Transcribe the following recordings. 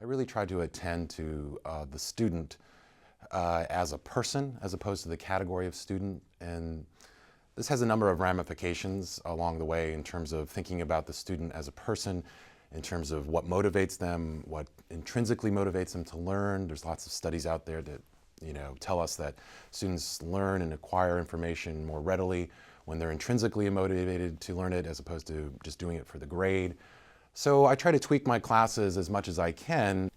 I really try to attend to the student as a person as opposed to the category of student. And this has a number of ramifications along the way in terms of thinking about the student as a person, in terms of what motivates them, what intrinsically motivates them to learn. There's lots of studies out there that tell us that students learn and acquire information more readily when they're intrinsically motivated to learn it as opposed to just doing it for the grade. So I try to tweak my classes as much as I can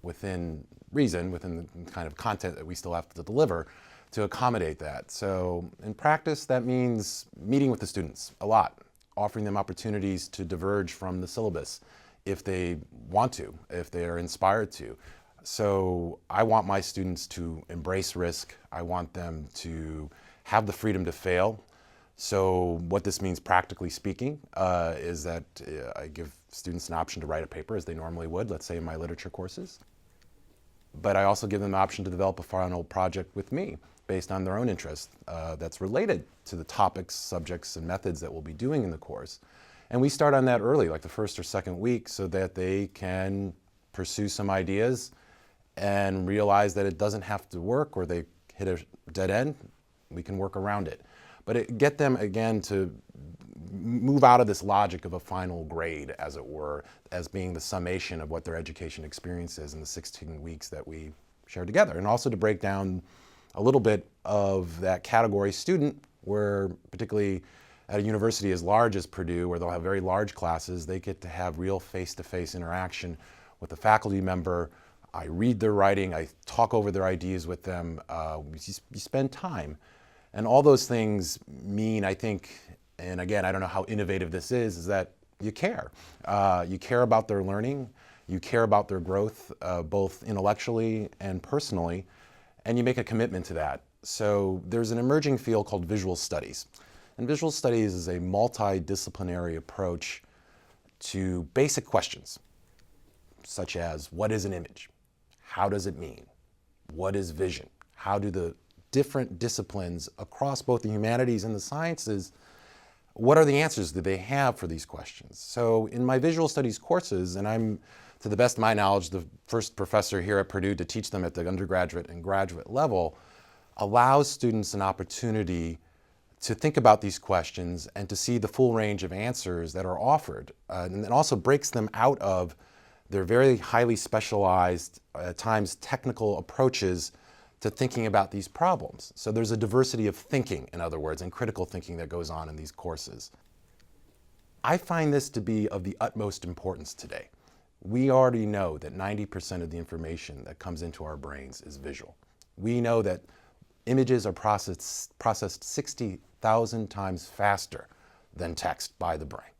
within reason, within the kind of content that we still have to deliver to accommodate that. So in practice, that means meeting with the students a lot, offering them opportunities to diverge from the syllabus if they want to, if they are inspired to. So I want my students to embrace risk. I want them to have the freedom to fail. So what this means, practically speaking, is that I give students an option to write a paper as they normally would, let's say in my literature courses. But I also give them the option to develop a final project with me based on their own interest that's related to the topics, subjects, and methods that we'll be doing in the course. And we start on that early, like the first or second week, so that they can pursue some ideas and realize that it doesn't have to work or they hit a dead end. We can work around it. But get them, again, to move out of this logic of a final grade, as it were, as being the summation of what their education experience is in the 16 weeks that we share together. And also to break down a little bit of that category student, where particularly at a university as large as Purdue, where they'll have very large classes, they get to have real face-to-face interaction with a faculty member. I read their writing, I talk over their ideas with them, you spend time. And all those things mean, I think, and again, I don't know how innovative this is that you care. You care about their learning, you care about their growth, both intellectually and personally, and you make a commitment to that. So there's an emerging field called visual studies. And visual studies is a multidisciplinary approach to basic questions, such as what is an image? How does it mean? What is vision? How do the different disciplines across both the humanities and the sciences, what are the answers that they have for these questions? So in my visual studies courses, and I'm, to the best of my knowledge, the first professor here at Purdue to teach them at the undergraduate and graduate level, allows students an opportunity to think about these questions and to see the full range of answers that are offered. And it also breaks them out of their very highly specialized, at times technical approaches to thinking about these problems. So there's a diversity of thinking, in other words, and critical thinking that goes on in these courses. I find this to be of the utmost importance today. We already know that 90% of the information that comes into our brains is visual. We know that images are processed 60,000 times faster than text by the brain.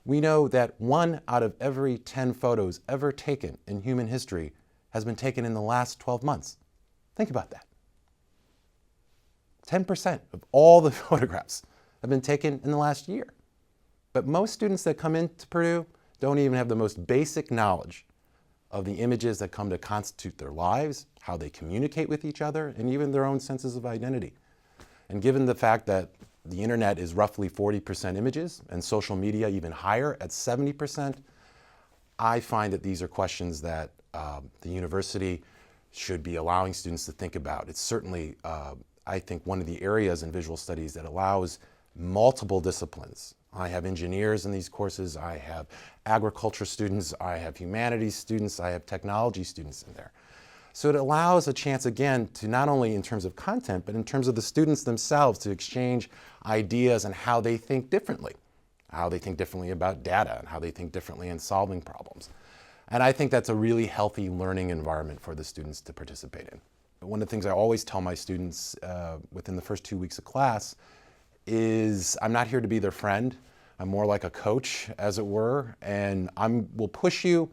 We know that 1 out of every 10 photos ever taken in human history has been taken in the last 12 months. Think about that. 10% of all the photographs have been taken in the last year. But most students that come into Purdue don't even have the most basic knowledge of the images that come to constitute their lives, how they communicate with each other, and even their own senses of identity. And given the fact that the internet is roughly 40% images and social media even higher at 70%, I find that these are questions that the university should be allowing students to think about. It's certainly, I think, one of the areas in visual studies that allows multiple disciplines. I have engineers in these courses, I have agriculture students, I have humanities students, I have technology students in there. So it allows a chance, again, to not only in terms of content, but in terms of the students themselves to exchange ideas and how they think differently about data, and how they think differently in solving problems. And I think that's a really healthy learning environment for the students to participate in. One of the things I always tell my students within the first 2 weeks of class is I'm not here to be their friend. I'm more like a coach, as it were, and will push you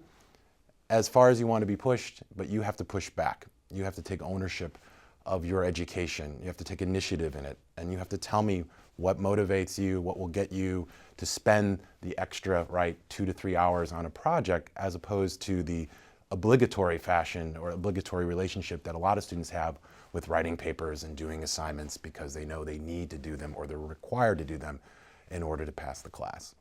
as far as you want to be pushed, but you have to push back. You have to take ownership of your education. You have to take initiative in it, and you have to tell me what motivates you, what will get you to spend the extra, 2 to 3 hours on a project, as opposed to the obligatory fashion or obligatory relationship that a lot of students have with writing papers and doing assignments because they know they need to do them or they're required to do them in order to pass the class.